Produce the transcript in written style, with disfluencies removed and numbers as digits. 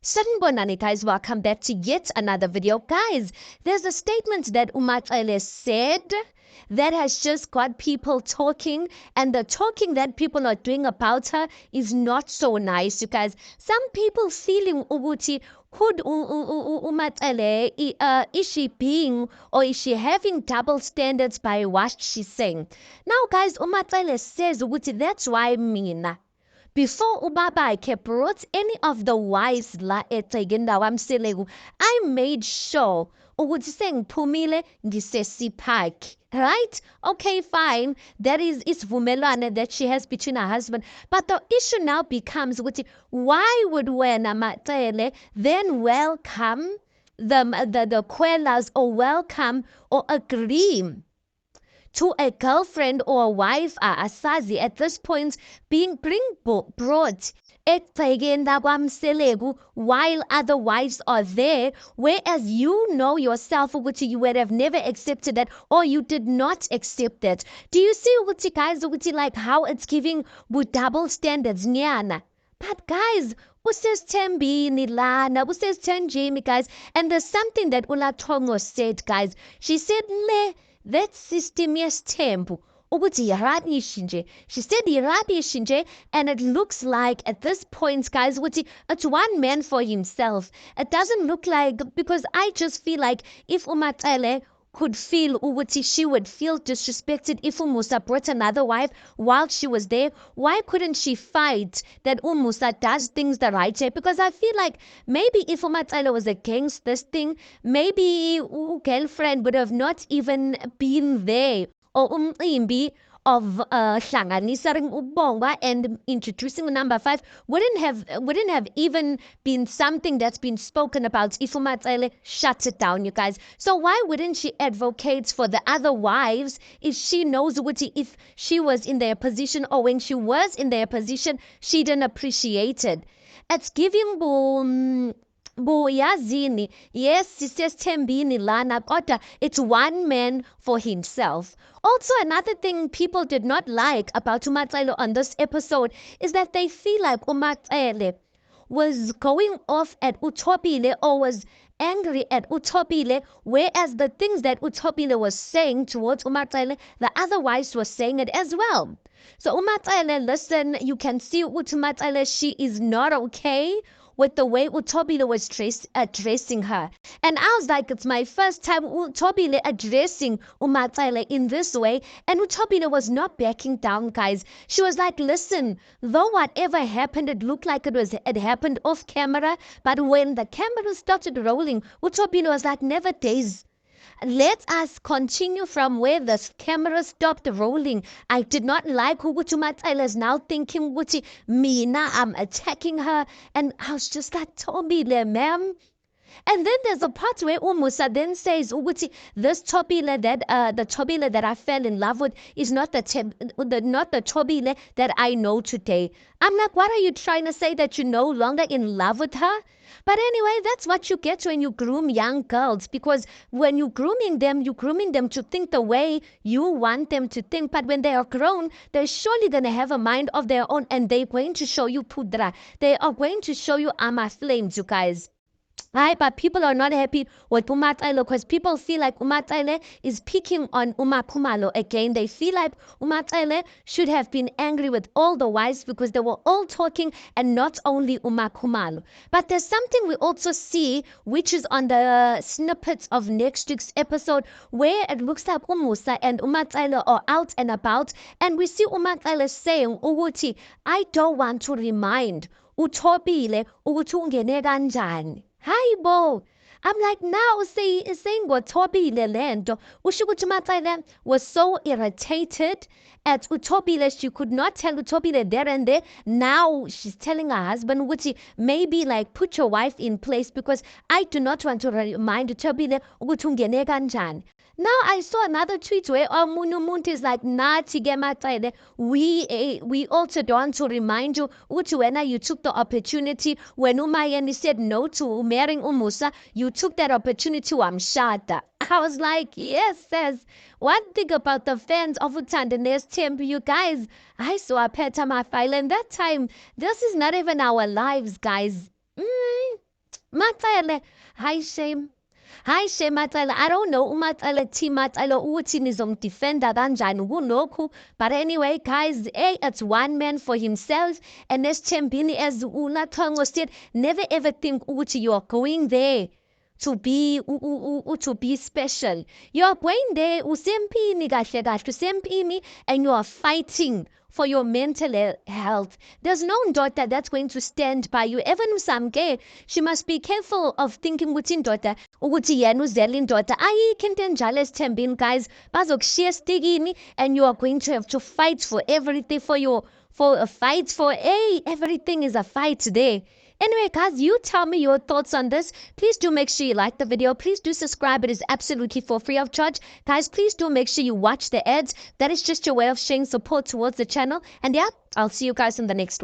Sanibonani guys, welcome back to yet another video. Guys, there's a statement that Umaxele said that has just got people talking, and the talking that people are doing about her is not so nice, you guys. Some people feeling ukuthi could Umaxele is she being or is she having double standards by what she's saying? Now guys, Umaxele says ukuthi that's why mina before ubaba brought any of the wives la eThekwini laKwaMseleku, I made sure ukuthi sengiphumile ngisesiphakhe. Right? Okay, fine. That is isivumelwano that she has between her husband. But the issue now becomes why would wena Maxele then welcome the Kwelas or welcome or agree to a girlfriend or a wife, asazi at this point being brought eThekwini laKwaMseleku while other wives are there, whereas you know yourself ukuthi you would have never accepted that or you did not accept that. Do you see ukuthi guys ukuthi like how it's giving with double standards nyana? But guys, usesithembini lana, usesithenjini guys, and there's something that Ulathongo said guys. She said le that system yesithembu ukuthi yirubbish nje. She said yirubbish nje, and it looks like at this point guys ukuthi it's one man for himself. It doesn't look like, because I just feel like if Umaxele could feel ukuthi she would feel disrespected if Umusa brought another wife while she was there, why couldn't she fight that Umusa does things the right way? Because I feel like maybe if Umaxele was against this thing, maybe girlfriend would have not even been there, or umcimbi of hlanganisa ubongwa and introducing number 5 wouldn't have even been something that's been spoken about if Umaxele shuts it down, you guys. So why wouldn't she advocate for the other wives if she knows ukuthi if she was in their position or when she was in their position she didn't appreciate it? It's giving yazini, yes, sisesithembini lana kodwa it's one man for himself. Also, another thing people did not like about Umaxele on this episode is that they feel like Umaxele was going off at uThobile or was angry at uThobile, whereas the things that uThobile was saying towards Umaxele, the other wives were saying it as well. So Umaxele, listen, you can see Umaxele, she is not okay with the way uThobile was addressing her. And I was like, it's my first time uThobile addressing Umaxele in this way, and uThobile was not backing down, guys. She was like, listen, though whatever happened, it looked like it happened off camera, but when the camera started rolling, uThobile was like, never days. Let us continue from where the camera stopped rolling. I did not like who Umaxele is now thinking ukuthi mina I'm attacking her, and I was just like, Thobile, ma'am. And then there's a part where Umusa then says ukuthi this Thobile that the Thobile that I fell in love with is not the Thobile that I know today. I'm like, what are you trying to say, that you're no longer in love with her? But anyway, that's what you get when you groom young girls, because when you're grooming them to think the way you want them to think. But when they are grown, they're surely going to have a mind of their own, and they're going to show you pudra. They are going to show you ama flames, you guys. Right, but people are not happy with Umaxele because people feel like Umaxele is picking on Khumalo again. They feel like Umaxele should have been angry with all the wives because they were all talking and not only Khumalo. But there's something we also see, which is on the snippets of next week's episode, where it looks like Umusa and Umaxele are out and about, and we see Umaxele saying ukuthi I don't want to remind uThobile ukuthi ungene kanjani. Hi, Bo. I'm like, now saying what uThobile lento. Usho ukuthi Umaxele was so irritated at uThobile, she could not tell uThobile there and there. Now she's telling her husband, ukuthi maybe like put your wife in place, because I do not want to remind uThobile ukuthi ungene kanjani. Now I saw another tweet where umuntu is like, nathi ke Maxele, we also don't want to remind you ukuthi wena you took the opportunity when uMayeni said no to marrying Umusa, you took that opportunity wamshada. I was like, yes, says one thing about the fans of Uthando Nesthembu, you guys, I saw a Peta my file, and that time this is not even our lives, guys. Matsele, hi shame. Hi shame Matsele. I don't know uMatsele T Matsele uthi nizomdefenda kanjani kulokhu. But anyway, guys, it's one man for himself. And as Chembini, as Unatongo said, never ever think ukuthi you're going there to be special. You're going there usempini kahle kahle usempini and you are fighting for your mental health. There's no daughter that's going to stand by you. Even usamke, she must be careful of thinking ukuthi indoda ukuthi yena uzela indoda ayikho into enjalo esithembini guys bazokushiya estikini and you are going to have to fight for everything for a fight for everything is a fight there. Anyway, guys, you tell me your thoughts on this. Please do make sure you like the video. Please do subscribe. It is absolutely for free of charge. Guys, please do make sure you watch the ads. That is just your way of showing support towards the channel. And yeah, I'll see you guys in the next one.